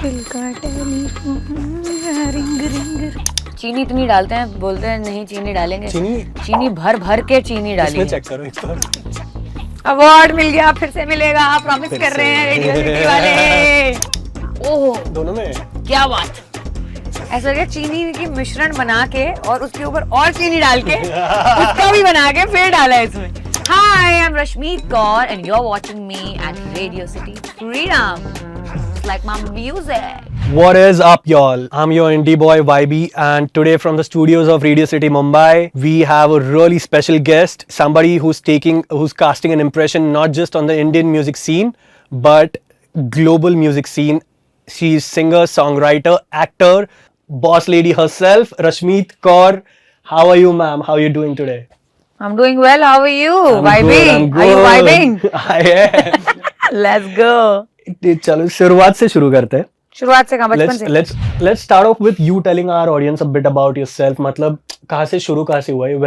दिल का telephone ring ring. चीनी इतनी डालते हैं, बोलते हैं नहीं चीनी डालेंगे, चीनी भर भर के चीनी डालेंगे। चेक करो एक बार। अवार्ड मिल गया, फिर से मिलेगा, प्रॉमिस कर रहे हैं रेडियो सिटी वाले। ओह दोनों में क्या बात, ऐसा लगे चीनी की मिश्रण बना के और उसके ऊपर और चीनी डाल के उसका भी बना के फिर डाला है इसमें। Hi, I'm Rashmeet Kaur and you're watching me at Radio City Freedom. It's like my music. What is up, y'all? I'm your indie boy YB, and today from the studios of Radio City Mumbai, we have a really special guest, somebody who's casting an impression not just on the Indian music scene, but global music scene. She's singer, songwriter, actor, boss lady herself, Rashmeet Kaur. How are you, ma'am? How are you doing today? I'm doing well. How are you? I'm Vibing? good. Are you vibing? I am. Let's go. चलो शुरुआत से शुरू करते हैं। शुरुआत से कहाँ, बचपन से? Let's start off with you telling our audience a bit about yourself. मतलब कहाँ से शुरू, कहाँ से हुआ है?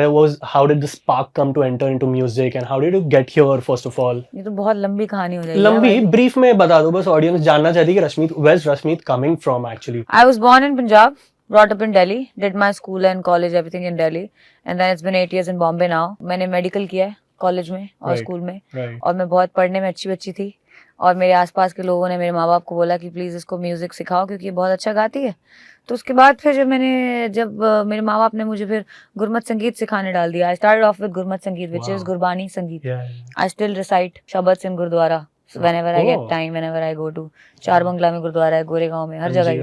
How did the spark come to enter into music and how did you get here first of all? ये तो बहुत लंबी कहानी हो जाएगी। लंबी, brief में बता दो, बस audience जानना चाहती है कि where's Rashmeet coming from actually? I was born in Punjab, brought up in Delhi, did my school and college everything in Delhi, and then it's been 8 years in Bombay now. मैंने medical किया है college में और school में, और मैं बहुत पढ़ने में अच्छी बच्ची थी, और मेरे आसपास के लोगों ने मेरे माँ बाप को बोला कि प्लीज़ इसको म्यूज़िक सिखाओ क्योंकि ये बहुत अच्छा गाती है। तो उसके बाद फिर जब मेरे माँ बाप ने मुझे फिर गुरमत संगीत सिखाने डाल दिया। I started off with Gurmat संगीत विच इज़ गुरबानी संगीत। आई स्टिल रिसाइट शबद Singh gurdwara whenever I get time, whenever I go to चार बंगला में गुरुद्वारा है, गोरेगांव में, हर जगह ही।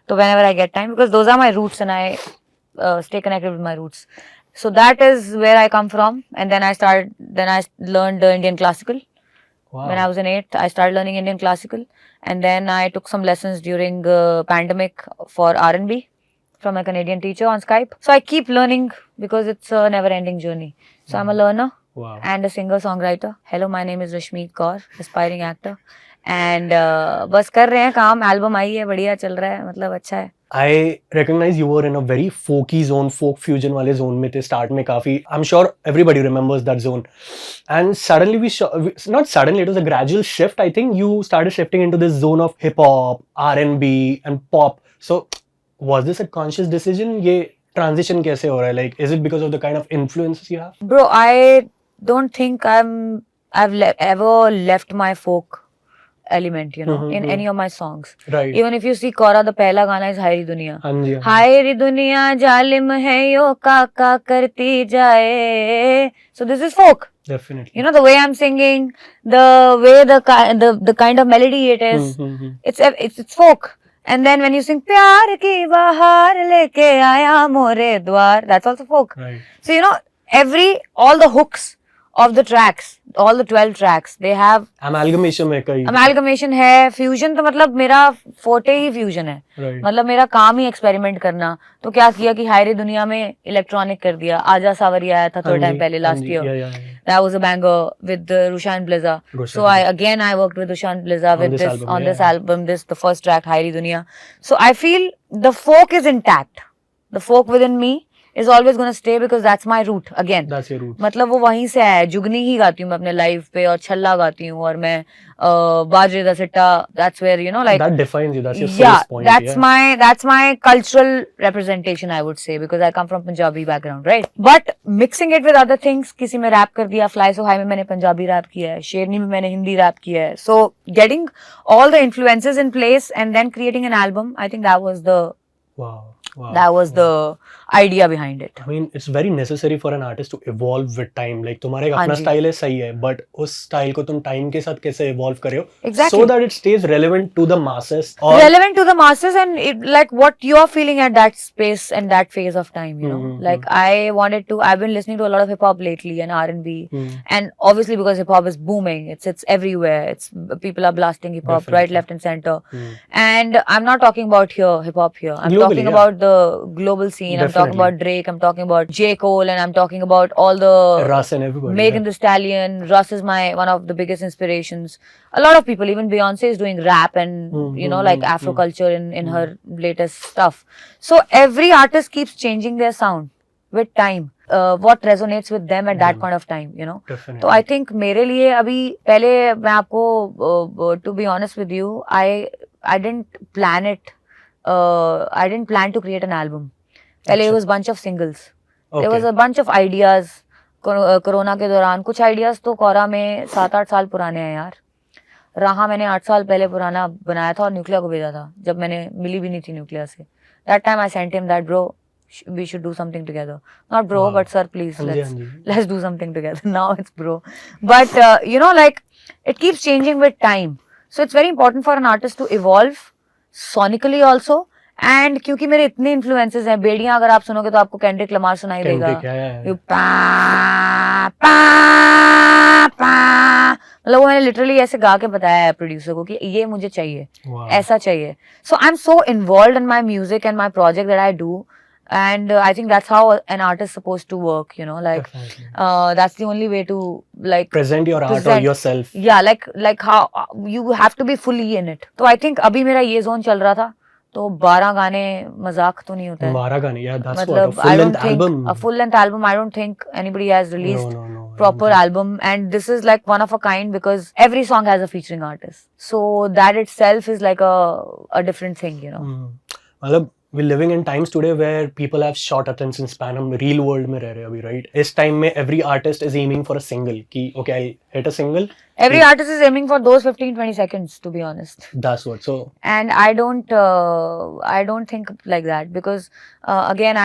तो whenever I get time, because those are my roots and I stay connected with my roots. So that is where I come from, and then I learned Indian classical. Wow. When I was in 8th, I started learning Indian classical, and then I took some lessons during pandemic for R&B from a Canadian teacher on Skype. So I keep learning because it's a never-ending journey. So I'm a learner. Wow. And a singer-songwriter. Hello, my name is Rashmeet Kaur, aspiring actor. And बस कर रहे हैं काम, album आई है, बढ़िया चल रहा है, मतलब अच्छा है। I recognize you were in a very folky zone, folk fusion वाले zone में थे start में काफी. I'm sure everybody remembers that zone. And suddenly not suddenly, it was a gradual shift. I think you started shifting into this zone of hip hop, R&B, and pop. So was this a conscious decision? ये transition कैसे हो रहा है? Like, is it because of the kind of influences you have? Bro, I don't think I've ever left my folk element, you know, in any of my songs. Right. Even if you see KAURA, the पहला गाना is हायरी दुनिया. हाँ जी. हायरी दुनिया जालिम है यो काका करती जाए. So this is folk. Definitely. You know, the way I'm singing, the way the kind of melody it is, it's folk. And then when you sing प्यार की बहार लेके आया मोरे द्वार, that's also folk. Right. So you know, all the hooks of the tracks, all the 12 tracks, they have amalgamation में कई amalgamation है, fusion। तो मतलब मेरा forte ही fusion है। Right. मतलब मेरा काम ही experiment करना। तो क्या किया कि हायरी दुनिया में electronic कर दिया। आजा सावरिया आया था थोड़ा टाइम पहले, last year. Yeah. That was a banger with Rushan Bliza. So I worked with Rushan Bliza with this album, the first track, Hairi Duniya. So I feel the folk is intact. The folk within me is always going to stay because that's my root again. That's your root. मतलब वो वहीं से है। जुगनी ही गाती हूँ मैं अपने live पे, और छल्ला गाती हूँ, और मैं बाजरे दा सिट्टा, that's where, you know, like that defines you, that's your yeah, first point. That's my cultural representation, I would say, because I come from Punjabi background, right? But mixing it with other things, किसी में rap कर दिया, Fly So High में मैंने Punjabi rap किया है, शेरनी में मैंने हिंदी rap किया है. So getting all the influences in place and then creating an album, I think that was the idea behind it. I mean, it's very necessary for an artist to evolve with time. Like तुम्हारा एक अपना style है, सही है, but उस style को तुम time के साथ कैसे evolve कर रहे हो? Exactly. So that it stays relevant to the masses. Relevant to the masses, and like what you're feeling at that space and that phase of time, you know. Like I've been listening to a lot of hip hop lately and R&B, and obviously because hip hop is booming, it's everywhere. People are blasting hip hop right, left, and center. And I'm not talking about hip hop here. I'm Globally, talking about the global scene. I'm talking about Drake, I'm talking about J. Cole, and I'm talking about all the Russ and everybody. Megan Thee Stallion. Russ is one of the biggest inspirations. A lot of people, even Beyonce is doing rap and you know, like Afro culture in her latest stuff. So every artist keeps changing their sound with time. What resonates with them at that point of time, you know. Definitely. So I think मेरे लिए अभी पहले मैं आपको to be honest with you, I didn't plan it. I didn't plan to create an album. पहले it was bunch of singles. There was a bunch of ideas. Corona के दौरान कुछ ideas तो KAURA में 7-8 साल पुराने हैं यार. राहा मैंने 8 साल पहले पुराना बनाया था और न्यूक्लिया को भेजा था जब मैंने मिली भी नहीं थी न्यूक्लिया से. That time I sent him that, bro, we should do something together. Not bro, but sir, please, let's do something together. Now it's bro. But you know, like, it keeps changing with time. So it's very important for an artist to evolve sonically also. And क्योंकि मेरे इतने influences हैं, बेड़ियां अगर आप सुनोगे तो आपको Kendrick Lamar सुनाई देगा. You pa pa pa. मतलब वो मैंने लिटरली ऐसे गा के बताया है प्रोड्यूसर को कि ये मुझे चाहिए, ऐसा चाहिए. So I'm so involved in my music and my project that I do. And I think that's how an artist is supposed to work, you know, like that's the only way to like present your art or yourself. Yeah, like how you have to be fully in it. So I think अभी मेरा ये zone चल रहा था, तो 12 गाने मजाक तो नहीं होता है. 12 गाने, yeah, that's मतलब, what a full-length album. A full-length album, I don't think anybody has released proper album, and this is like one of a kind because every song has a featuring artist. So that itself is like a different thing, you know. मतलब we're living in times today where people have short attention span. हम real world में रह रहे हैं अभी, right? इस time में every artist is aiming for a single. कि okay, I'll hit a single. Every artist is aiming for those 15-20 seconds, to be honest. That's what. So. And I don't think like that because again,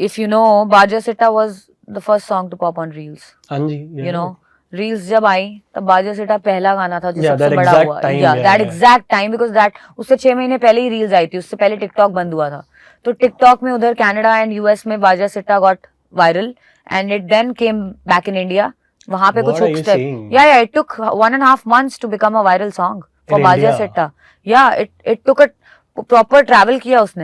if you know, Bajre Sitta was the first song to pop on Reels. हाँ जी. You know. Reels जब आई तब बाजे सिटा पहला गाना था जो सबसे बड़ा हुआ. That exact time because that उससे 6 महीने पहले ही रील्स आई थी. उससे पहले टिकटॉक बंद हुआ था. तो टिकटॉक में उधर कनाडा एंड यूएस में Baaje Sitta got viral and it then came back in India. वहां पे कुछ hook step. Yeah it took 1.5 months to become a viral song for Baaje Sitta. या इट टुक प्रॉपर ट्रैवल किया उसने.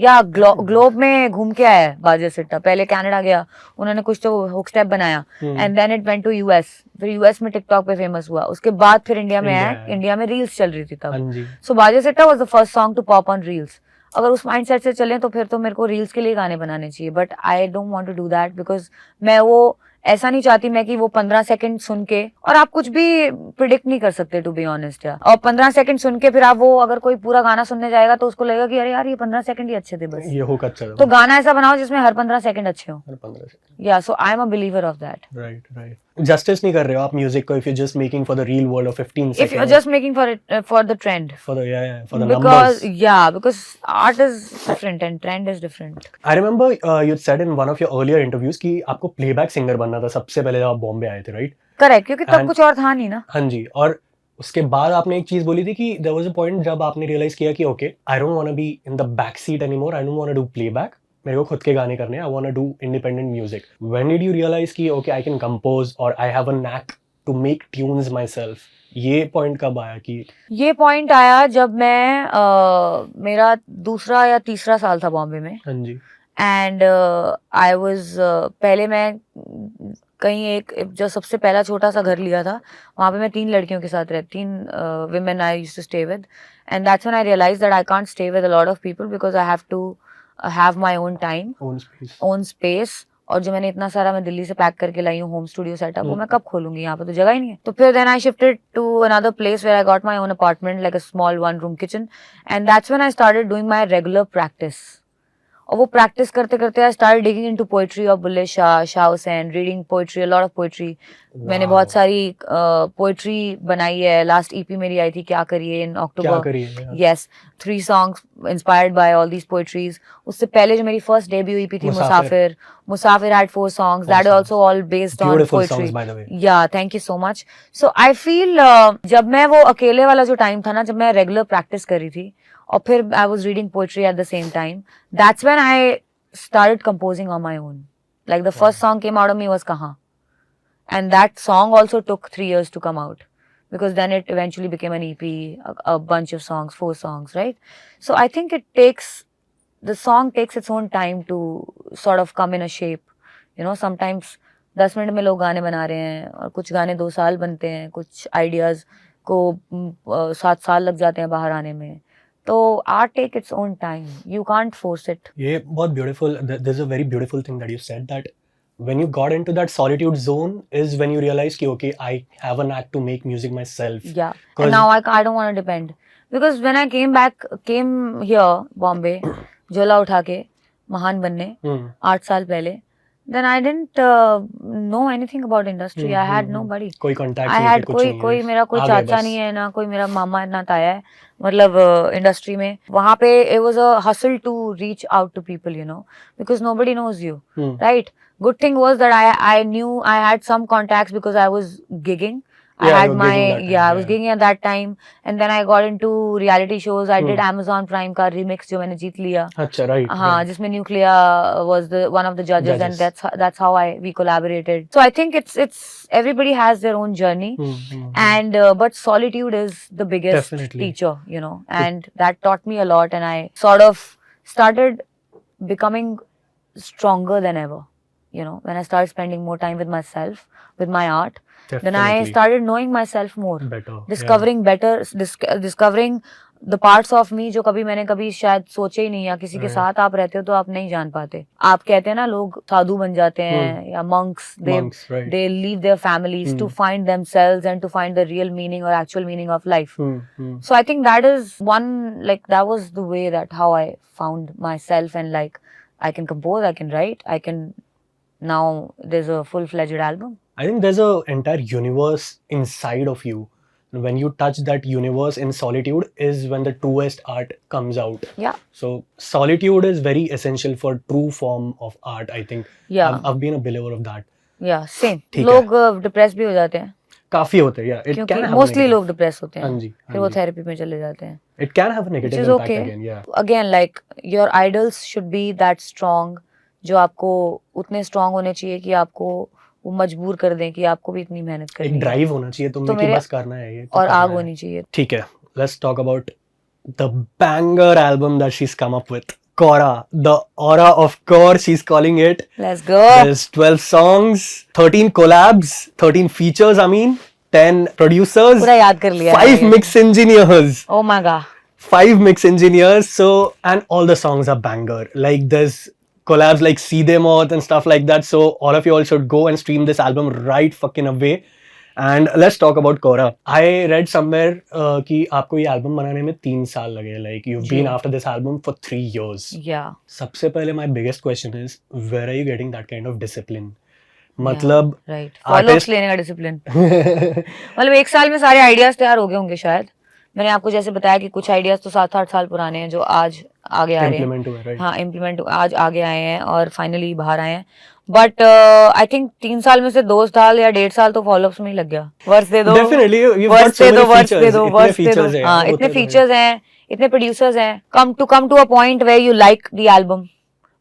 या ग्लोब में घूम के आया है बाजे सिट्टा. पहले कनाडा गया, उन्होंने कुछ तो हुक स्टेप बनाया and then it went to US. फिर यूएस में टिकटॉक पे फेमस हुआ. उसके बाद फिर इंडिया में आया. इंडिया में रील्स चल रही थी तब. So Baaje Sitta was the first song to pop on reels. अगर उस माइंडसेट से चलें तो फिर तो मेरे को रील्स के लिए गाने बनाने चाहिए. But I don't want to do that because मैं वो ऐसा नहीं चाहती मैं कि वो 15 सेकंड सुन के, और आप कुछ भी प्रिडिक्ट नहीं कर सकते टू बी ऑनेस्ट. यार और 15 सेकंड सुन के फिर आप वो अगर कोई पूरा गाना सुनने जाएगा तो उसको लगेगा कि अरे यार ये 15 सेकंड ही अच्छे थे बस. ये हुक अच्छा था. तो गाना ऐसा बनाओ जिसमें हर 15 सेकंड अच्छे हो. Yeah so I am a believer of that. Right. Justice नहीं कर रहे हो आप म्यूजिक को if you're just making for the real world of 15 seconds. If you're just making for it for the trend. For the for the numbers. Because art is different and trend is different. I remember you said in one of your earlier interviews कि आपको playback singer बनना था सबसे पहले जब आप बॉम्बे आए थे, right? Correct, क्योंकि तब कुछ और था नहीं ना. हाँ जी. और उसके बाद आपने एक चीज बोली थी कि there was a point जब आपने realize किया कि okay, I don't want to be in the back seat anymore. I don't want to do playback. मेरे को खुद के गाने करने हैं. I want to do independent music. When did you realize कि okay, I can compose or I have a knack to make tunes myself? ये point कब आया कि? ये पॉइंट आया जब मैं मेरा दूसरा या तीसरा साल था बॉम्बे में. हाँ जी. एंड आई वाज पहले मैं कहीं एक जो सबसे पहला छोटा सा घर लिया था वहाँ पे मैं 3 लड़कियों के साथ रहती. 3 women I used to stay with, and that's when I realized that I can't stay with a lot of people because I have to have my own time, own space. और जो मैंने इतना सारा मैं दिल्ली से पैक करके लाई हूँ home studio setup, वो मैं कब खोलूंगी? यहाँ पे तो जगह ही नहीं है. तो फिर then I shifted to another place where I got my own apartment like a small 1-room kitchen, and that's when I started doing my regular practice. और वो प्रैक्टिस करते करते I started digging into poetry of Bulleh Shah Hussain, reading poetry, a lot of poetry. मैंने बहुत सारी poetry बनाई है. Last EP मेरी आई थी क्या करिए in October. Yes, 3 songs inspired by all these poetries. उससे पहले जो मेरी फर्स्ट डेब्यू ईपी थी Musafir had 4 songs that are also all based on poetry. Yeah, thank you so much. So I feel जब मैं वो अकेले वाला जो टाइम था ना, जब मैं रेगुलर प्रैक्टिस कर रही थी और फिर I was reading poetry at the same time, that's when I started composing on my own. Like the first song came out of me was Kahaan, and that song also took 3 years to come out because then it eventually became an EP, a bunch of songs, 4 songs, right? So I think the song takes its own time to sort of come in a shape. You know, sometimes 10 minute में लोग गाने बना रहे हैं और कुछ गाने 2 साल बनते हैं, कुछ आइडियाज को 7 साल लग जाते हैं बाहर आने में. तो art take its own time. You can't force it. ये बहुत beautiful. There's a very beautiful thing that you said, that when you got into that solitude zone is when you realize कि okay, I have a knack to make music myself. Yeah. And now I don't want to depend Because when I came here, Bombay, झोला उठा के महान बनने 8 साल पहले, then I didn't know anything about industry. I had nobody. कोई contact I नहीं had कुछ नहीं कोई है, मेरा कोई आ गए चाचा बस। नहीं है ना कोई मेरा मामा ना ताया है मतलब इंडस्ट्री में वहाँ पे it was a hustle to reach out to people, you know, because nobody knows you, right? Good thing was that I knew I had some contacts because I was gigging. I Yeah, had you were my gigging that time, yeah I was yeah. gigging at that time, and then I got into reality shows. I did Amazon Prime का remix जो मैंने जीत लिया. अच्छा, right. हाँ, right. जिसमें Nuclear was the one of the judges, and that's how we collaborated. So I think it's everybody has their own journey, and but solitude is the biggest Definitely. teacher, you know, and that taught me a lot, and I sort of started becoming stronger than ever, you know, when I started spending more time with myself, with my art. Then I Definitely. started knowing myself more, Better, discovering better, discovering the parts of me जो कभी मैंने कभी शायद सोचे ही नहीं, या किसी के साथ आप रहते हो तो आप नहीं जान पाते. आप कहते हैं ना लोग साधु बन जाते हैं या monks, right. they leave their families to find themselves and to find the real meaning or actual meaning of life. So I think that is one, like that was the way that how I found myself, and like I can compose, I can write, I can, now there's a full-fledged album. I think there's an entire universe inside of you. When you touch that universe in solitude is when the truest art comes out. Yeah. So solitude is very essential for true form of art, I think. Yeah. I've been a believer of that. Yeah, same. ठीक लोग depress भी हो जाते हैं. काफी होते हैं, yeah. It क्योंकि can have मोस्टली लोग डिप्रेस होते हैं. हाँ जी, फिर वो थेरेपी में चले जाते हैं. It can have a negative Which is impact okay. again, yeah. Again, like your idols should be that strong, जो आपको उतने strong होने चाहिए कि आपको वो मजबूर कर दें कि आपको भी इतनी मेहनत करनी है. एक ड्राइव होना चाहिए तुम्हें कि बस करना है ये. और आग होनी चाहिए. ठीक है. Let's talk about the banger album that she's come up with. KAURA, the aura of Kaur, she's calling it. Let's go. There's 12 songs, 13 collabs, 13 features, I mean, 10 producers, पूरा याद कर लिया. 5 mix engineers. Oh my god. 5 mix engineers, so, and all the songs are banger. Like there's collabs like Seedhe Maut and stuff like that, so all of you all should go and stream this album right fucking away. And let's talk about KAURA. I read somewhere कि आपको ये album बनाने में 3 साल लगे. Like you've been after this album for 3 years. Yeah. सबसे पहले my biggest question is, where are you getting that kind of discipline? मतलब राइट, फॉलोअप्स लेने का डिसिप्लिन. मतलब 1 साल में सारे आइडियाज तैयार हो गए होंगे शायद. मैंने आपको जैसे बताया कि कुछ आइडियाज तो 7-8 साल पुराने हैं जो आज आगे आ रहे हैं. हाँ, इम्प्लीमेंट आज आगे आए हैं और फाइनली बाहर आए हैं. बट आई थिंक 3 साल में से 2 साल या 1.5 साल तो फॉलोअप्स में ही लग गया. वर्स दे दो, वर्स दे दो, वर्स दे दो, वर्स दे दो. हाँ, इतने फीचर्स हैं, इतने प्रोड्यूसर्स हैं. Come to a point where you like the album,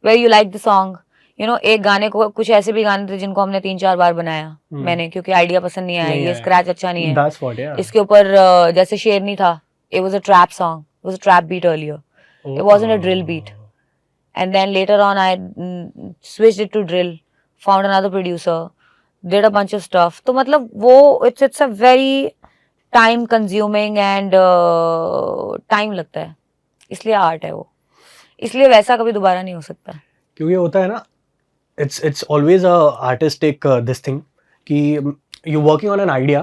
where you like the song. You know, एक गाने को, कुछ ऐसे भी गाने थे जिनको हमने 3-4 बार बनाया मैंने, क्योंकि आइडिया पसंद नहीं आया, ये स्क्रैच अच्छा नहीं है. इसके ऊपर जैसे शेरनी था, it was a trap song, it was a trap beat earlier. It wasn't a drill beat, and then later on I switched it to drill, found another producer, did a bunch of stuff. तो मतलब वो it's a very time consuming and time लगता है, इसलिए art है वो, इसलिए वैसा कभी दोबारा नहीं हो सकता. क्योंकि होता है ना, it's always a artistic this thing कि you working on an idea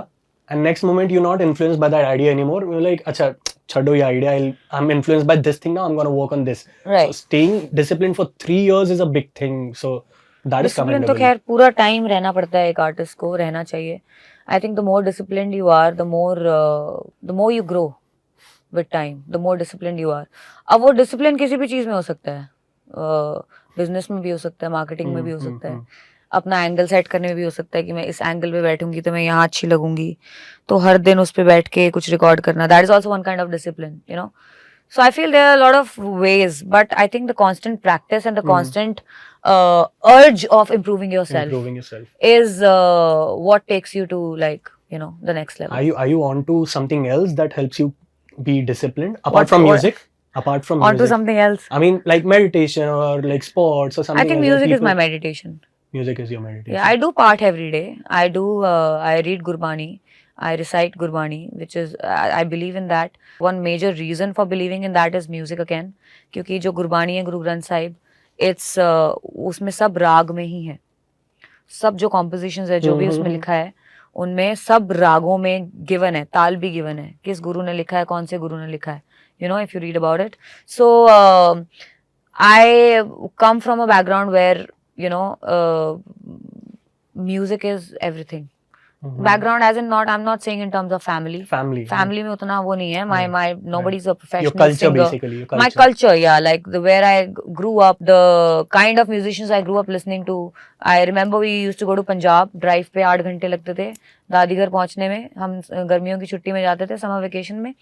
and next moment you're not influenced by that idea anymore. You're like, अच्छा छोड़ो ये idea, I'm influenced by this thing now, I'm going to work on this. Right. So staying disciplined for 3 years is a big thing. So that is commendable. तो खैर पूरा time रहना पड़ता है, एक आर्टिस्ट को रहना चाहिए. I think the more disciplined you are, the more you grow with time, the more disciplined you are. अब वो discipline किसी भी चीज में हो सकता है, बिजनेस में भी हो सकता है, मार्केटिंग में भी हो सकता है, अपना एंगल सेट करने में भी हो सकता है कि मैं इस एंगल पे बैठूंगी तो मैं यहाँ अच्छी लगूंगी, तो हर दिन उस पे बैठ के कुछ रिकॉर्ड करना, that is also one kind of discipline, you know. So I feel there are a lot of ways, but I think the constant practice and the constant urge of improving yourself is what takes you to, like, you know, the next level. Are you on to something else that helps you be disciplined apart from music? Apart from onto music. Something else. I mean, like meditation or like sports or something. I think like music that. is my meditation. Music is your meditation. Yeah, I do part every day. I do. I read Gurbani. I recite Gurbani, which is I believe in that. One major reason for believing in that is music again, क्योंकि जो गुरबानी है, Guru Granth Sahib, it's उसमें सब राग में ही है, सब जो compositions है, जो भी उसमें लिखा है, उनमें सब रागों में गिवन है, ताल भी गिवन है, किस गुरु ने लिखा है, कौन से गुरु ने लिखा है, you know, if you read about it. So I come from a background where, you know, music is everything. Background as in not, I'm not saying in terms of family. Family में उतना वो नहीं है. My nobody's a professional your culture singer. basically. Your culture. My culture, yeah, like where I grew up, the kind of musicians I grew up listening to. I remember we used to go to Punjab, drive पे 8 घंटे लगते थे दादी घर पहुंचने में. हम गर्मियों की छुट्टी में जाते थे, समर वेकेशन में.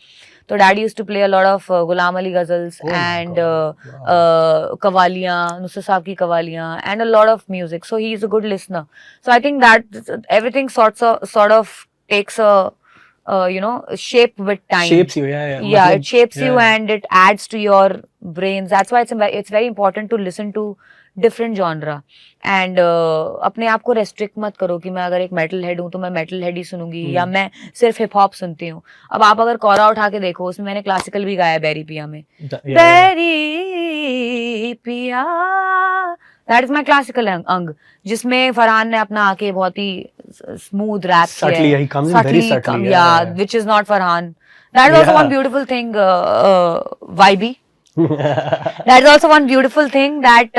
तो daddy used to play a lot of Ghulam Ali ghazals and कवालियाँ, नुसरत साहब की कवालियाँ, and a lot of music. So he is a good listener. So I think that everything sort of takes a you know, shape with time. Shapes you, yeah. Yeah, it shapes you and it adds to your brains. That's why it's very important to listen to different genre. And अपने आप को restrict मत करो कि मैं अगर एक metal head हूँ तो मैं metal head ही सुनूंगी या मैं सिर्फ hip hop सुनती हूँ. अब आप अगर कौरा उठा के देखो, उसमें मैंने classical भी गाया बैरी पिया में. बैरी पिया, that is my classical अंग, जिसमें फरहान ने अपना आके बहुत ही smooth rap किया. Subtly, he comes in very subtly. Yeah, which is not Farhan. That is also one beautiful thing, vibey. That is also one beautiful thing that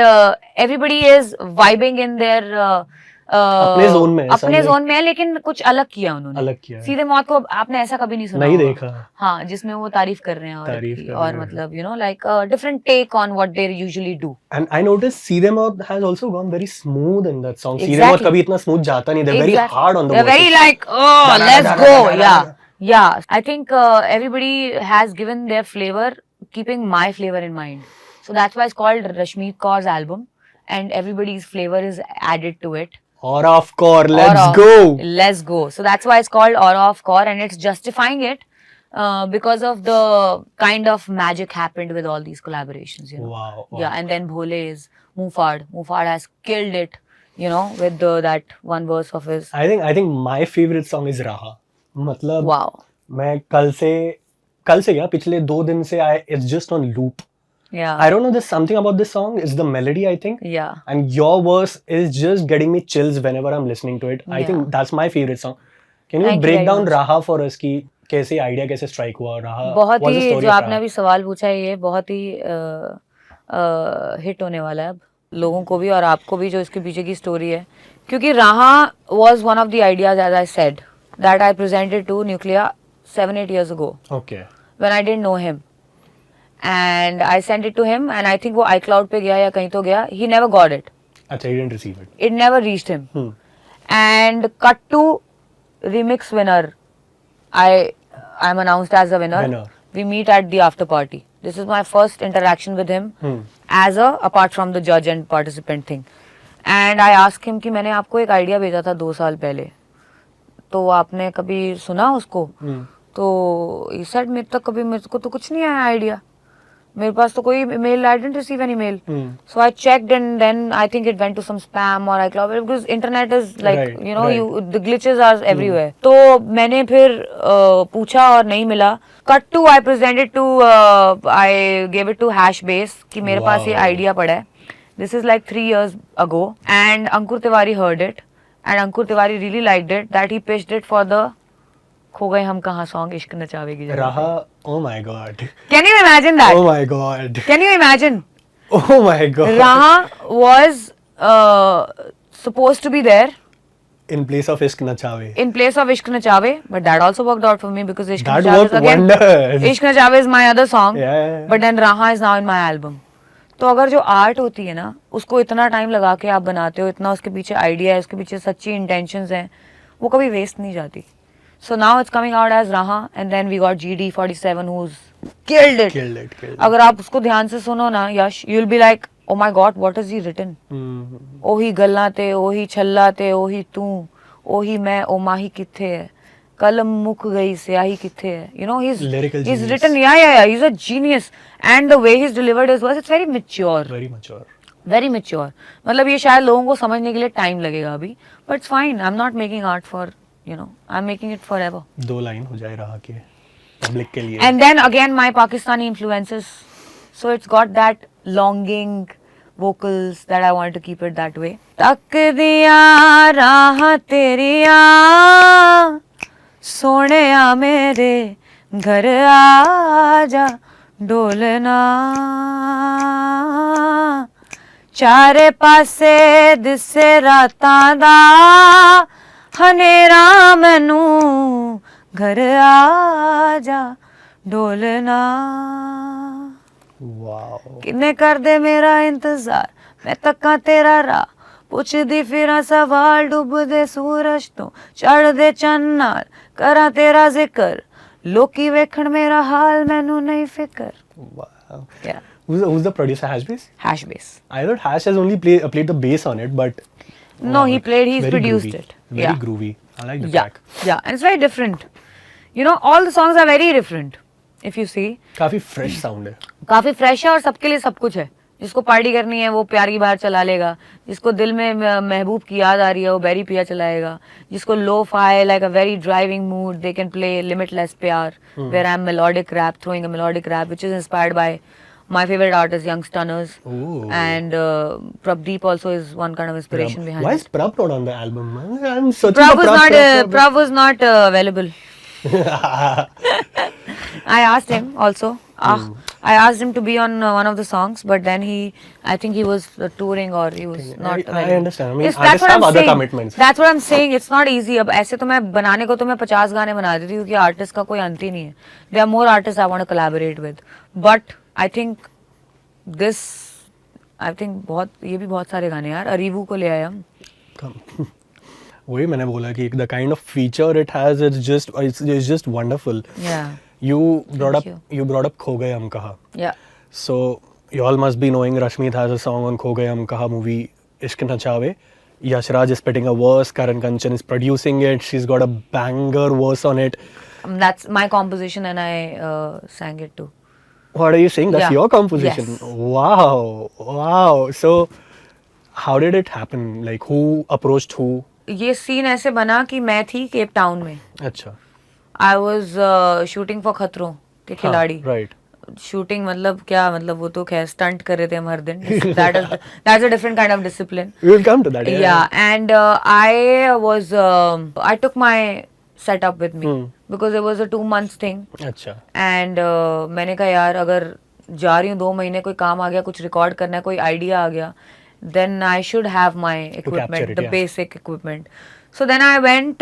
everybody is vibing in their अपने zone में है, लेकिन कुछ अलग किया उन्होंने. सीधे मौत को आपने ऐसा कभी नहीं सुना, नहीं देखा. हाँ, जिसमें वो तारीफ कर रहे हैं और मतलब you know, like a different take on what they usually do. And I noticed Seedhe Maut has also gone very smooth in that song. Seedhe Maut कभी इतना smooth जाता नहीं. They're very hard on the voices. They're very like, oh, let's go. Yeah. I think everybody has given their flavor, keeping my flavor in mind. So that's why it's called Rashmeet Kaur's album, and everybody's flavor is added to it. Aura of Kaur, let's go. So that's why it's called Aura of Kaur, and it's justifying it because of the kind of magic happened with all these collaborations, you know. Wow. Yeah, and then Bhole's Mufad has killed it, you know, with that one verse of his. I think my favorite song is Raha. मतलब wow. मैं कल से क्या पिछले 2 दिन से it's just on loop. Yeah. I don't know, there's something about this song. It's the melody, I think. Yeah. And your verse is just getting me chills whenever I'm listening to it. I think that's my favorite song. Can you break down Raha for us कि कैसे idea कैसे strike हुआ Raha? बहुत ही जो आपने अभी सवाल पूछा है, ये बहुत ही हिट होने वाला है अब लोगों को भी और आपको भी, जो इसके पीछे की स्टोरी है. क्योंकि Raha was one of the ideas, as I said, that I presented to Nuclear 7-8 years ago. Okay. When I didn't know him. And I sent it to him, and I think वो iCloud पे गया या कहीं तो गया. He never got it. अच्छा, he didn't receive it. It never reached him. And cut to remix winner. I'm announced as a winner. We meet at the after party. This is my first interaction with him apart from the judge and participant thing. And I asked him कि मैंने आपको एक idea भेजा था 2 साल पहले, तो आपने कभी सुना उसको? तो he said मेरे को तो कुछ नहीं आया आइडिया, मेरे पास तो कोई mail, I didn't receive any mail. So I checked, and then I think it went to some spam or iCloud, because internet is like, you know, the glitches are everywhere. तो मैंने फिर पूछा और नहीं मिला. Cut to I presented to I gave it to Hashbase कि मेरे पास ये आइडिया पड़ा है. This is like 3 years ago, and Ankur Tiwari heard it, and Ankur Tiwari really liked it, that he pitched it for the खो गए हम कहाँ song इश्क नचावे की जगह. Raha, oh my god. Can you imagine that? Oh my god. Can you imagine? Oh my god. Raha was supposed to be there in place of Ishq Nachawe. In place of Ishq Nachawe, but that also worked out for me because Ishq that Nachawe is again. Wonders. Ishq Nachawe is my other song. Yeah. But then Raha is now in my album. तो अगर जो art होती है ना, उसको इतना time लगा के आप बनाते हो, इतना उसके पीछे आइडिया है, उसके पीछे सच्ची इंटेंशंस हैं, वो कभी वेस्ट नहीं जाती. So now it's coming out as Raha, and then we got GD47 who's killed it. अगर आप उसको ध्यान से सुनो ना यश, you'll be like, oh my god, what has he written? ओही गल्लां ते, ओही छल्ला ते, ओही तू, ओही मैं, ओ माही किथे है, कलम मुक गई स्याही किथे है. You know, he's written, yeah, he's a genius, and the way he's delivered his verse, it's very mature. Very mature. मतलब ये शायद लोगों को समझने के लिए टाइम लगेगा अभी, but it's fine. I'm not making art for, you know, I'm making it forever. 2 line हो जाए Raha के public के लिए. And then again my Pakistani influences, so it's got that longing, vocals that I wanted to keep it that way. तकदियां राहां तेरियां सोहणिया मेरे घर आजा डोलना चारे पासे दिसे रातां दा हनेरा मैनू घर आजा डोलना Wow. किन्ने कर दे मेरा इंतजार मैं तक्का तेरा राह पुछदी फिरां सवाल डुबदे सूरज तो चढ़दे चन्न नाल करां तेरा जिक्र लोकी वेखण मेरा हाल मैनू नहीं फिकर. Wow. Yeah. Who's the producer? Hashbase? Hashbase. I thought Hash has only played the bass on it, but No, he's very produced groovy. it. Very Yeah. groovy. I like the Yeah, track. yeah, and it's very different. You know, all the songs are very different. If you see, काफी fresh sound है. काफी fresh है और सबके लिए सब कुछ है. जिसको पार्टी करनी है वो प्यार की बाहर चला लेगा, जिसको दिल में महबूब की याद आ रही है वो बैरी पिया चलाएगा, जिसको lo fi like a very driving mood they can play limitless Pyaar where I am melodic rap throwing a melodic rap which is inspired by my favorite artist Young Stunners. Ooh. And Prabdeep also is one kind of inspiration behind Why it. is Prab not on the album? I'm searching Prav for was Prab. not Prav was not available. I asked him also. I asked him to be on one of the songs, but then I think he was touring or he was not I available. understand. I mean, Yes, artists that's what have I'm other saying. commitments. That's what I'm saying. It's not easy. अब ऐसे तो मैं बनाने को तो मैं 50 गाने बना देती हूँ क्योंकि आर्टिस्ट का कोई अंत ही नहीं है. There are more artists I want to collaborate with, but I think बहुत ये भी बहुत सारे गाने यार. अरीवू को ले आए हम. वही मैंने बोला कि the kind of feature it has, it's just wonderful. Yeah. You brought Thank up खो गए हम कहा. Yeah. So you all must be knowing Rashmeet has a song on खो गए हम कहा movie Ishq Nachawe. Yashraj is spitting a verse, Karan Kanchan is producing it, she's got a banger verse on it. That's my composition and I sang it too. What are you saying? That's Yeah. your composition? Yes. Wow. So how did it happen? Like who approached who? ये scene ऐसे बना कि मैं थी Cape Town में. अच्छा. I was shooting for खतरों के खिलाड़ी. Right. शूटिंग मतलब क्या मतलब वो तो खैर स्टंट कर रहे थे हम हर दिन. That's a different kind of discipline. We will come to that. Yeah, and I took my setup with me because it was a 2 months thing. अच्छा. And मैंने कहा यार अगर जा रही हूँ 2 महीने कोई काम आ गया कुछ रिकॉर्ड करना है कोई आइडिया आ गया then I should have my equipment, the basic equipment. So then I went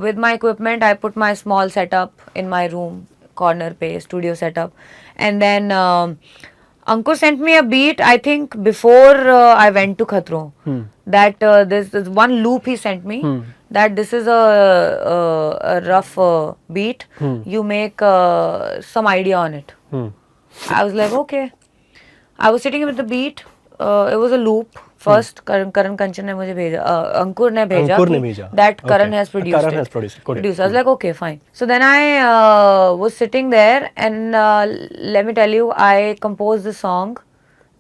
with my equipment. I put my small setup in my room, corner पे studio setup, and then Ankur sent me a beat. I think before I went to Khatron, that this one loop he sent me. That this is a rough beat. You make some idea on it. I was like okay. I was sitting with the beat. It was a loop. First, Karan Kanchan ने मुझे भेजा, अंकुर ने भेजा that Karan has produced Karan it. has produced. I was like, okay, fine. So then I was sitting there and let me tell you, I composed the song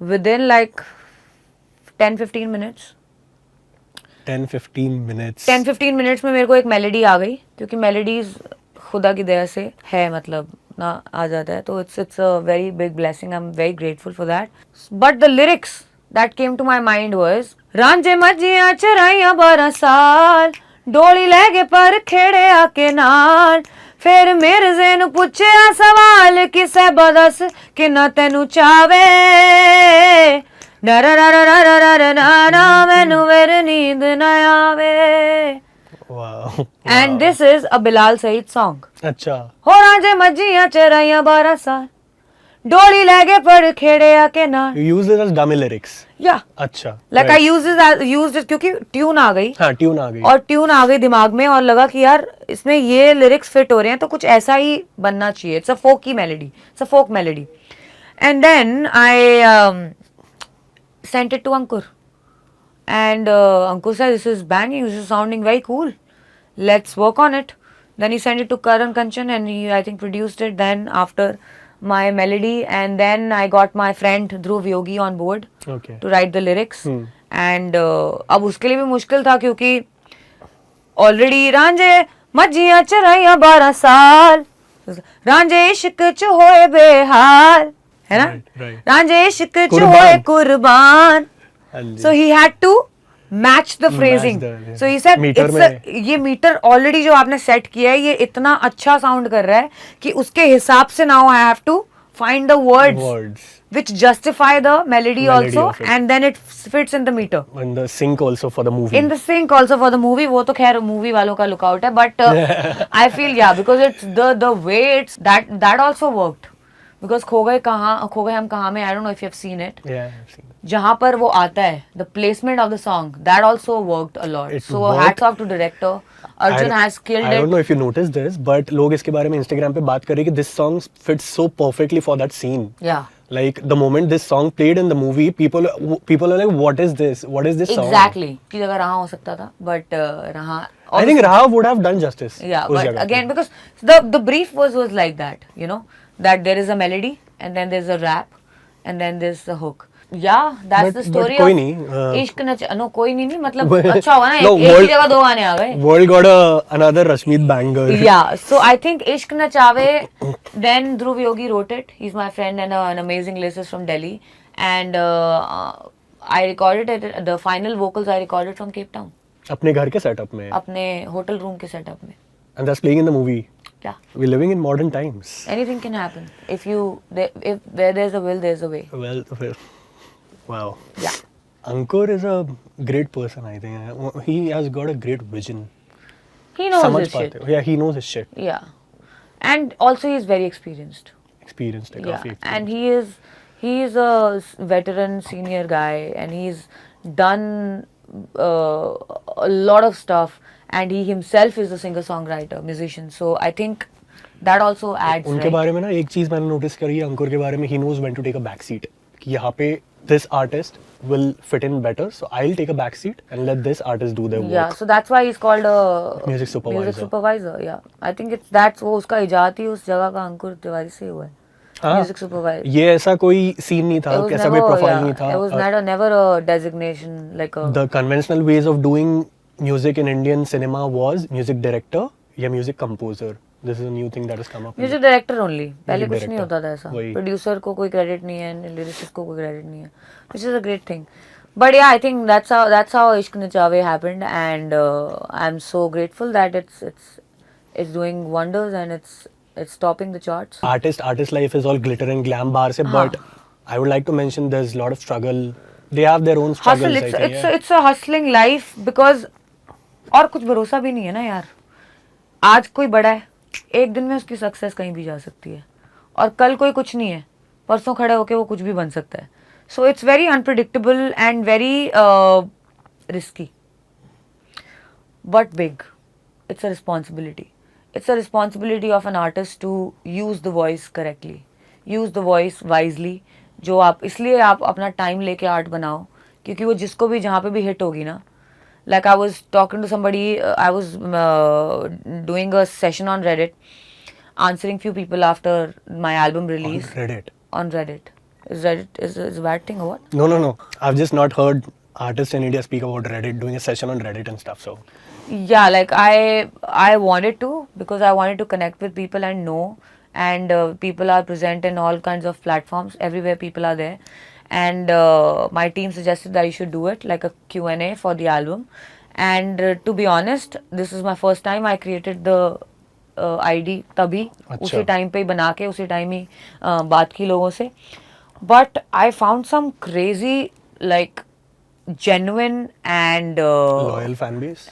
within like 10-15 minutes. 10-15 minutes. 10-15 minutes में मेरे को एक melody आ गई क्योंकि melodies खुदा की दया से है मतलब ना आ जाता है तो it's a very big blessing. I'm very grateful for that. But the lyrics that came to my mind was रांझे मजियां चराइयां 12 साल डोली ले गए पर खेड़े आके नाल फिर मेरे ज़ेन पूछया सवाल किसे बदस कि ना तेनू चावे डरा मैनू मेरे नींद ना आवे. Wow. And this is a Bilal Saeed song. अच्छा. हो रांझे मजियां चराइयां 12 साल डोली लगे पर खेड़े आके ना. You use it as dummy lyrics. Yeah. अच्छा. Like I used it क्योंकि ट्यून आ गई. हाँ ट्यून आ गई. और ट्यून आ गई दिमाग में और लगा कि यार इसमें ये लिरिक्स फिट हो रहे हैं तो कुछ ऐसा ही बनना चाहिए. It's a folky melody. It's a folk melody. And then I sent it to Ankur. And Ankur said, this is banging, this is sounding very cool. Let's work on it. Then he sent it to Karan Kanchan and he, I think, produced it then after my melody. And then I got my friend Dhruv Yogi on board to write the lyrics. And अब उसके लिए भी मुश्किल था क्योंकि already रांझे मजियां चराइयां 12 साल रांझे इश्क च होए बेहाल है ना? Right. रांझे इश्क च कुर्बान। होए कुर्बान. हाँ जी. So he had to match the phrasing. the- So he said meter ये मीटर ऑलरेडी जो आपने सेट किया है ये इतना अच्छा साउंड कर रहा है कि उसके हिसाब से now I have to find the words which justify the melody Melody also of it. and then it fits in the meter. In the sync also for the movie. In the sync also for the movie. वो तो खैर movie वालों का lookout है but I feel yeah because it's the way it's that also worked because खो गए हम कहाँ में I don't know if you have seen it. Yeah, I've seen it. जहाँ पर वो आता है the placement of the song that also worked a lot. It So worked. hats off to director. Arjun has killed I don't it. know if you noticed this, but लोग इसके बारे में Instagram पे बात कर रहे हैं कि this song fits so perfectly for that scene. Yeah. Like the moment this song played in the movie, people are like, what is this? What is this song? Exactly. की जगह रहा हो सकता था but रहा. I think Raha would have done justice. Yeah, उस but जगह पे. again because the brief was like that, you know, that there is a melody and then there's a rap and then there's the hook. Yeah, that's the story कोई of नहीं, इश्क नचावे. No, कोई नहीं मतलब अच्छा हुआ ना No, एक ही जगह दो गाने आ गए. World got another Rashmeet banger. Yeah, so I think Ishq Nachawe, then Dhruv Yogi wrote it. He's my friend and an amazing lyricist from Delhi. And I recorded it, the final vocals I recorded from Cape Town. अपने घर के setup में. अपने hotel room के setup में. And that's playing in the movie. Yeah. We're living in modern times. Anything can happen. If where there's a will, there's a way. Well, wow. Yeah. Ankur is a great person, I think. He has got a great vision. He knows समझ his shit. पाते हो. Yeah, he knows his shit. Yeah. And also he's very experienced. Experienced है Yeah. काफी. And he is a veteran senior guy and he's done a lot of stuff and he himself is a singer-songwriter, musician. So I think that also adds. उनके right? बारे में ना एक चीज मैंने notice करी है अंकुर के बारे में. He knows when to take a back seat. कि यहाँ पे this artist will fit in better, so I'll take a back seat and let this artist do their work. Yeah, so that's why he's called a Music supervisor. Yeah, I think that's वो उसका इजाद ही उस जगह का अंकुर तिवारी से हुआ है. हाँ, Music supervisor. ये ऐसा कोई सीन नहीं था, It was ऐसा never, कोई प्रोफाइल yeah, नहीं था. It was never a designation like a. The conventional ways of doing music in Indian cinema was music director या music composer. This is a new thing that has come up. Music director only. पहले Music कुछ नहीं director. होता था ऐसा. वही. Producer को कोई क्रेडिट नहीं है, लिरिसिस्ट को कोई क्रेडिट नहीं है. Which is a great thing. But yeah, I think that's how Ishq Nachawe happened, and I'm so grateful that it's doing wonders and it's topping the charts. Artist life is all glitter and glam बाहर से, but I would like to mention there's a lot of struggle. They have their own struggles. Hustle. I think, yeah. It's a hustling life because और कुछ भरोसा भी नहीं है ना यार. आज कोई बड़ा है, एक दिन में उसकी सक्सेस कहीं भी जा सकती है, और कल कोई कुछ नहीं है, परसों खड़े होके वो कुछ भी बन सकता है. So it's very unpredictable and very risky, but big. It's a responsibility. It's a responsibility of an artist to use the voice correctly, use the voice wisely. जो आप इसलिए आप अपना टाइम लेके आर्ट बनाओ क्योंकि वो जिसको भी जहाँ पे भी हिट होगी ना. Like I was talking to somebody, I was doing a session on Reddit, answering few people after my album release. On Reddit. Is Reddit is a bad thing or what? No. I've just not heard artists in India speak about Reddit, doing a session on Reddit and stuff. So yeah, like I wanted to because I wanted to connect with people and know, and people are present in all kinds of platforms. Everywhere people are there. And my team suggested that you should do it like a Q&A for the album. And to be honest, this is my first time I created the ID तभी उसी time पे ही बना के उसी time ही बात की लोगों से. But I found some crazy like genuine and loyal fan base.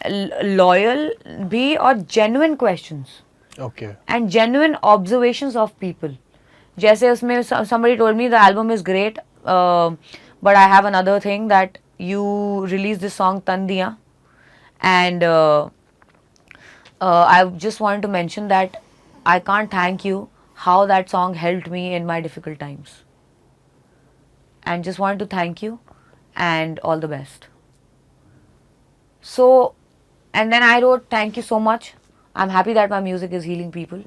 Loyal भी और genuine questions. Okay. And genuine observations of people. जैसे उसमें somebody told me the album is great. But I have another thing that you released this song Tandiya, and I just wanted to mention that I can't thank you how that song helped me in my difficult times, and just wanted to thank you and all the best. So, and then I wrote thank you so much. I'm happy that my music is healing people,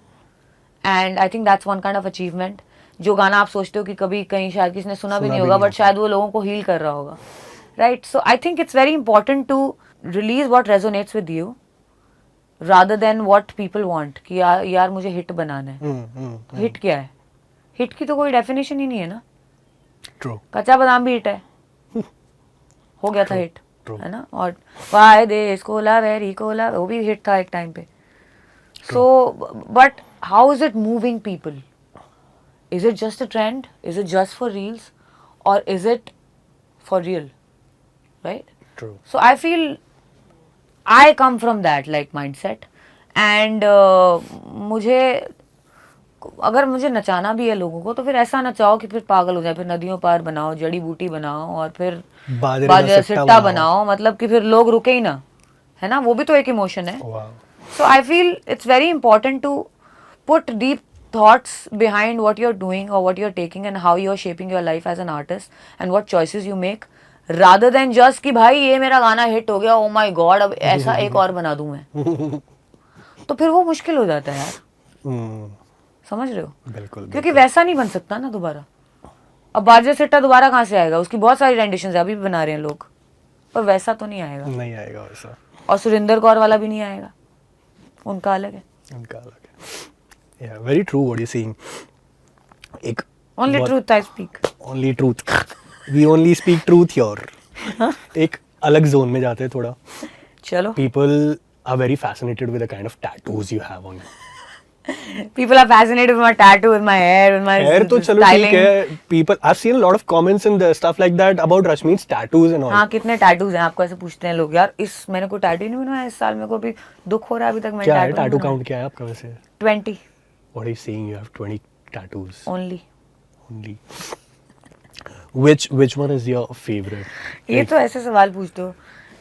and I think that's one kind of achievement. जो गाना आप सोचते हो कि कभी कहीं शायद किसी ने सुना भी नहीं होगा, बट शायद वो लोगों को हील कर रहा होगा, right? So I think it's very important to release what resonates with you rather than what people want कि यार मुझे हिट बनाना है. हिट क्या है? हिट की तो कोई डेफिनेशन ही नहीं है ना. True. कच्चा बादाम भी हिट है, हो गया था हिट, True. है ना. और वाई देश कोला वेरी कोला वो भी हिट था एक टाइम पे. So, but how is it moving people? Is it just a trend? Is it just for reels? Or is it for real? Right? True. So I feel I come from that like mindset. And मुझे अगर मुझे नचाना भी है लोगों को तो फिर ऐसा नचाओ कि फिर पागल हो जाए. फिर नदियों पार बनाओ, जड़ी बूटी बनाओ और फिर बाजरे सिट्टा बनाओ. मतलब कि फिर लोग रुके ही ना, है ना. वो भी तो एक इमोशन है. Wow. So I feel it's very important to put deep thoughts behind what you're doing or what you're taking and how you're shaping your life as an artist and what choices you make rather than just कि भाई ये मेरा गाना hit हो गया, oh my god अब ऐसा एक और बना दूं मैं. तो फिर वो मुश्किल हो जाता है यार. समझ रहे हो? बिल्कुल. क्योंकि वैसा नहीं बन सकता ना दोबारा. अब बाजरे सिट्टा दोबारा कहाँ से आएगा? उसकी बहुत सारी रेंडिशंस अभी भी बना रहे हैं लोग, पर वैसा तो नहीं आएगा. नहीं आएगा वैसा. और सुरिंदर कौर वाला भी नहीं आएगा. उनका अलग है. उनका अलग है. Yeah, very true what you're saying. एक Only truth I speak. Only truth. We only speak truth here. एक अलग जोन में जाते हैं थोड़ा. चलो. People are very fascinated with the kind of tattoos you have on you. People are fascinated with my tattoo, with my hair, with my Hair तो चलो ठीक styling. है. People, I've seen a lot of comments and stuff like that about Rashmeet's tattoos and all. हाँ, कितने tattoos हैं आपको ऐसे पूछते हैं लोग. यार इस मैंने कोई टैटू नहीं बनवाया इस साल. मेरे को भी दुख हो रहा है अभी तक. मैं क्या है टैटू काउंट क्या है आपका वैसे? 20 What are you saying? You have 20 tattoos. only. Only. Which one is your favorite? ये तो ऐसे सवाल पूछते हो.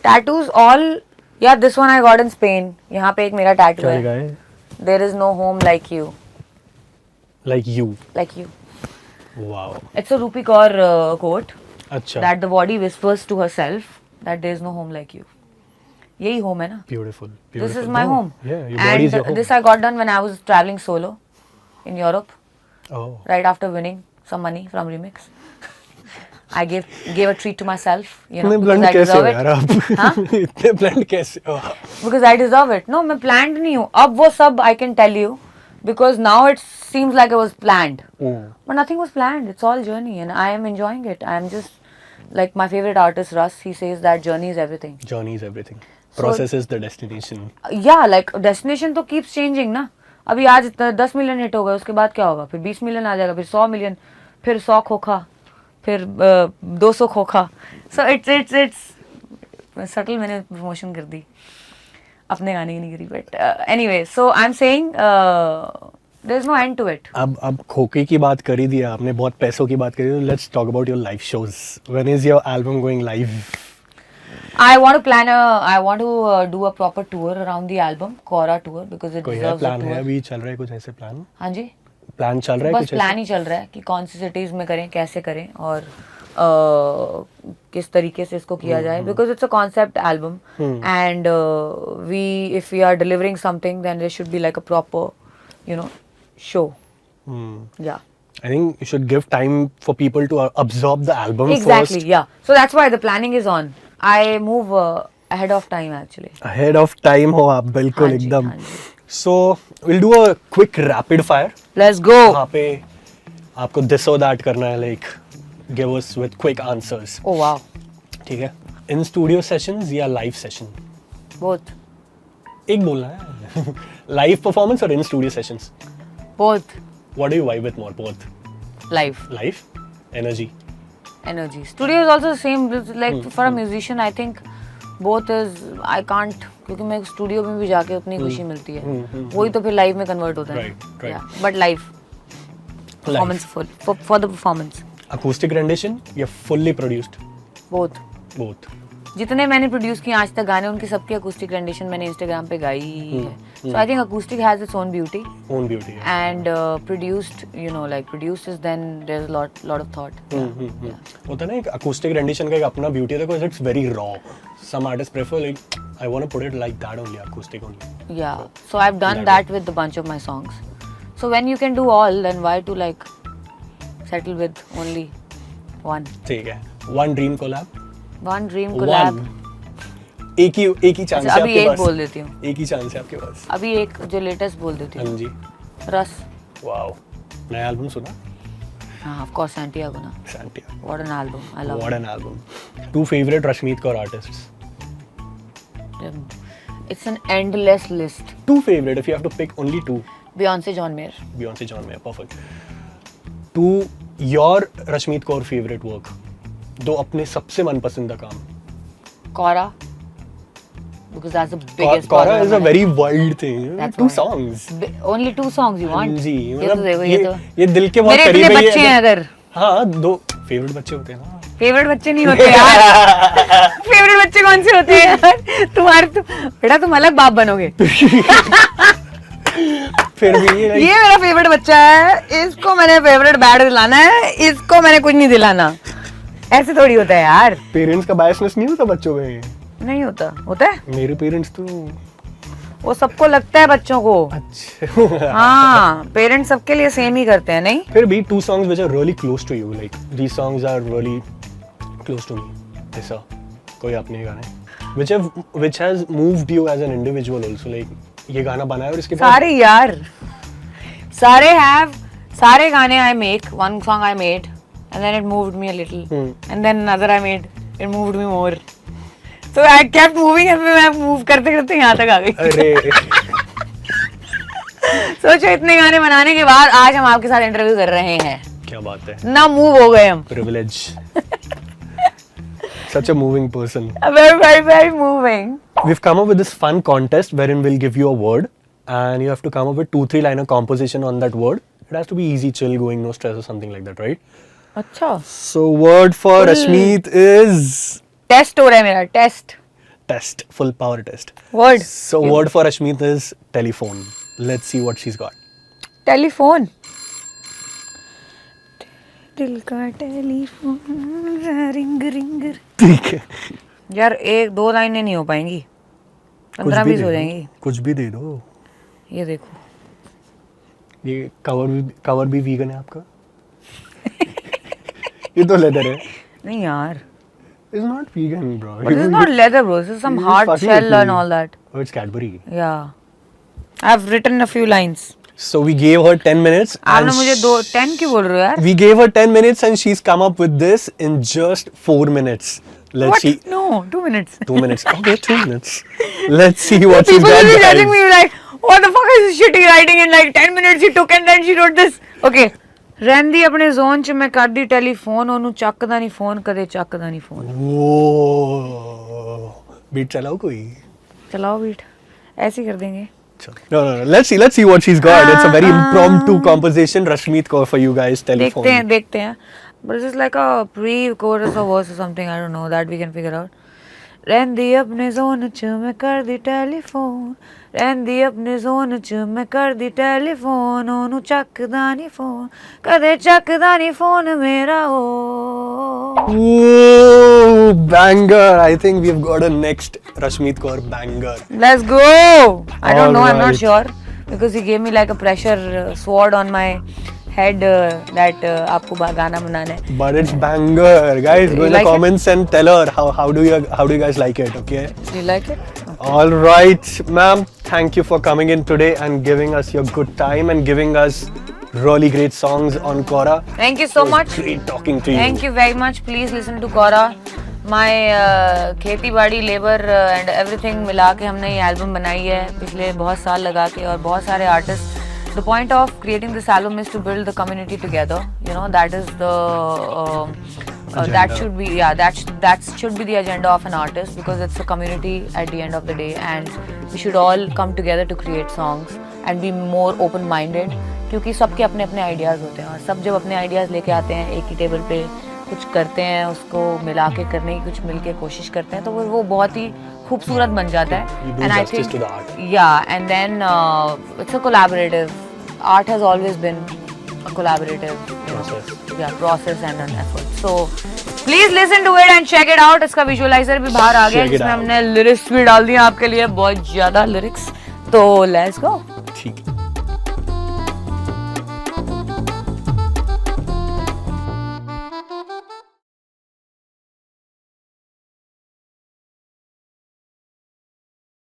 Tattoos all. Yeah, this one I got in Spain. यहाँ पे एक मेरा टैटू क्या है. लिखा है? There is no home like you. Like you. Like you. Wow. It's a Rupi Kaur quote. अच्छा. That the body whispers to herself that there is no home like you. यही home है ना. Beautiful. This is my home. Yeah, your body is your And home. this I got done when I was traveling solo in Europe. Oh. Right after winning some money from Remix. I gave a treat to myself, you know, इतने because blunt I कैसे हो deserve यार it. आप? हाँ? इतने blunt कैसे हो? Because I deserve it. No, मैं planned नहीं हूँ. अब वो सब I can tell you because now it seems like it was planned. But nothing was planned. It's all journey and I am enjoying it. I am just like my favorite artist Russ. He says that journey is everything. Journey is everything. Process is the destination. Yeah, like destination तो keeps changing ना. अभी आज 10 million hit हो गए, उसके बाद क्या होगा? फिर 20 मिलियन आ जाएगा, फिर 100 मिलियन, फिर 100 खोखा, फिर 200 खोखा. So it's subtle. मैंने प्रमोशन कर दी, अपने गाने की नहीं करी. But anyway, so I'm saying there's no end to it. अब खोखे की बात कर ही दिया आपने, बहुत पैसों की बात करी. Let's talk about your live shows. When is your album going live? I want to do a proper tour around the album, KAURA tour, because it कोई है deserves a प्लान है? tour. अभी चल रहा है कुछ ऐसे प्लान? हाँ जी. प्लान चल रहा है बस कुछ प्लान ही चल रहा है कि कौन सी सिटीज में करें, कैसे करें और किस तरीके से इसको किया जाए. Because it's a concept album and if we are delivering something then there should be like a proper show. या I think you should give time for people to absorb the album exactly first. yeah, so that's why the planning is on. I move ahead of time actually. Ahead of time हो आप बिल्कुल हाँ जी, एकदम. हाँ जी. So we'll do a quick rapid fire. Let's go. वहाँ पे आपको this or that करना है, like give us with quick answers. Oh wow. ठीक है? In studio sessions या live session? Both. एक बोलना है. Live performance or in studio sessions? Both. What do you vibe with more? Both. Live. Live? Energy. Energy. Studio is also the same. Like for a musician, I think both is. I can't क्योंकि मैं studio में भी जाके उतनी खुशी मिलती है. वही तो फिर लाइव में कन्वर्ट होता है. Right. Yeah. But live. Performance full for the performance. Acoustic rendition या fully produced? Both. Both. जितने मैंने प्रोड्यूस किए आज तक गाने, उनकी सबकी अकूस्टिक रेंडिशन मैंने इंस्टाग्राम पे गाई है. So I think acoustic has its own beauty. Own beauty. Yeah. And produced, like produced is then there's a lot of thought. Yeah. होता है ना एक acoustic rendition का एक अपना beauty है because it's very raw. Some artists prefer like I want to put it like that only, acoustic only. Yeah. So I've done that with a bunch of my songs. So when you can do all, then why to like settle with only one? ठीक है. One dream collab. One dream collab. एक ही chance है अभी आपके एक पास. बोल देती हूँ. एक ही चांस है आपके पास. अभी एक जो लेटेस्ट बोल देती हूँ. हाँ जी. रस. वाओ. नया एल्बम सुना? of course, Santiago na. Santiago. What an album. I love What an album. 2 favorite Rashmeet Kaur artists. it. It's an endless list. 2 favorite, if you have to pick only 2. Beyonce, John Mayer. Beyonce, John Mayer, perfect. 2 your Rashmeet Kaur favorite work. 2 अपने सबसे मनपसंद काम. KAURA. Because that's the biggest. KAURA is a very wild thing. That's 2 why. songs. Only 2 songs you want? जी, ये तो मतलब देखो, ये तो ये दिल के बहुत मेरे करीब इतने है ये. बच्चे हैं अगर. हाँ, 2 फेवरेट बच्चे होते हैं ना. फेवरेट बच्चे नहीं होते यार. फेवरेट बच्चे कौन से होते हैं यार? तुम्हारे बेटा तुम अलग बाप बनोगे. फिर भी ये मेरा फेवरेट बच्चा है, इसको मैंने फेवरेट बैट दिलाना है, इसको मैंने कुछ नहीं दिलाना. ऐसे थोड़ी होता है यार. पेरेंट्स का बायसनेस नहीं होता बच्चों में. नहीं होता. होता है. मेरे पेरेंट्स तो वो सबको लगता है बच्चों को. अच्छा. हाँ, पेरेंट्स सबके लिए सेम ही करते हैं नहीं. फिर भी 2 songs which are really close to you, like these songs are really close to me. ऐसा कोई अपने गाने which has moved you as an individual also, like ये गाना बनाया और इसके बाद सारे यार, सारे गाने I make, one song I made and then it moved me a little and then another I made, it moved me more. So I kept moving and मैं move करते करते यहाँ तक आ गई. अरे सोचो इतने गाने बनाने के बाद आज हम आपके साथ इंटरव्यू कर रहे हैं. क्या बात है. ना मूव हो गए हम. Privilege. Such a moving person. Very, very, very moving. We've come up with this fun contest wherein we'll give you a word and you have to come up with 2-3 liner composition on that word. It has to be easy, chill, going, no stress or something like that, right? अच्छा. So word for Rashmeet is test हो रहा है मेरा. test, full power test. Word. So word for Rashmeet is telephone. Let's see what she's got. Telephone. दिल का telephone ring ring. ठीक है. यार 1-2 लाइनें नहीं हो पाएंगी. 15-20 हो जाएंगी. कुछ भी दे दो. ये देखो. ये कवर भी वीगन है आपका. ये तो लेदर है. नहीं यार. It's not vegan, bro. But this is not leather, bro. This is some This is hard fucking shell cool. and all that. Oh, it's Cadbury. Yeah. I've written a few lines. So we gave her 10 minutes. आपने मुझे 10 क्यों बोल रहे हो यार? We gave her 10 minutes and she's come up with this in just 4 minutes. Let's What? see. No, 2 minutes. 2 minutes. Okay, 2 minutes. Let's see what she's People got. will be guys. judging me like, what the fuck is this shitty writing in like 10 minutes she took and then she wrote this. Okay. ਰਹਿੰਦੀ ਆਪਣੇ zone ਚ ਮੈਂ ਕਰਦੀ telephone ਉਹਨੂੰ ਚੱਕਦਾ ਨਹੀਂ phone ਕਦੇ ਚੱਕਦਾ ਨਹੀਂ ਫੋਨ. Whoa. Beat चलाओ कोई. चलाओ बीट. ऐसे ही कर देंगे. No. Let's see what she's got. It's a very impromptu composition. Rashmeet Kaur for you guys. Telephone. देखते हैं. But it's just like a pre-chorus or verse or something. I don't know. That we can figure out. ਰਹਿੰਦੀ ਆਪਣੇ zone ਚ ਮੈਂ ਕਰਦੀ telephone. ਰਹਿੰਦੀ ਆਪਣੇ zone ਚ ਮੈਂ ਕਰਦੀ ਟੈਲੀਫੋਨ ਉਹਨੂੰ ਚੱਕਦਾ ਨਹੀਂ ਫੋਨ ਕਦੇ ਚੱਕਦਾ ਨਹੀਂ ਫੋਨ ਮੇਰਾ ਉਹ. Ooh, banger. I think we've got a next Rashmeet Kaur banger. Let's go. I don't know. I'm not Alright. sure because he gave me like a pressure sword on my head that आपको गाना बनाना है. But it's banger, guys. Go in the like comments and tell her how do you guys like it, okay? Do you like it? All right, ma'am. Thank you for coming in today and giving us your good time and giving us really great songs on KAURA. Thank you so It was much. Great talking to you. Thank you very much. Please listen to KAURA. My खेती बाड़ी labour and everything मिला के हमने ये album बनाई है पिछले बहुत साल लगा के और बहुत सारे artist. The point of creating this album is to build the community together. You know, that is the that should be the agenda of an artist because it's a community at the end of the day and we should all come together to create songs and be more open-minded क्योंकि सबके अपने अपने ideas होते हैं और सब जब अपने आइडियाज़ लेके आते हैं एक ही टेबल पे कुछ करते हैं उसको मिला के करने की कुछ मिल के कोशिश करते हैं तो वो बहुत ही खूबसूरत बन जाता है. And I think and then it's a collaborative. Art has always been a collaborative process and an effort. So please listen to it and check it out. इसका visualizer भी बाहर आ गया जिसमें हमने lyrics भी डाल दिए आपके लिए बहुत ज़्यादा lyrics. तो let's go. ठीक है.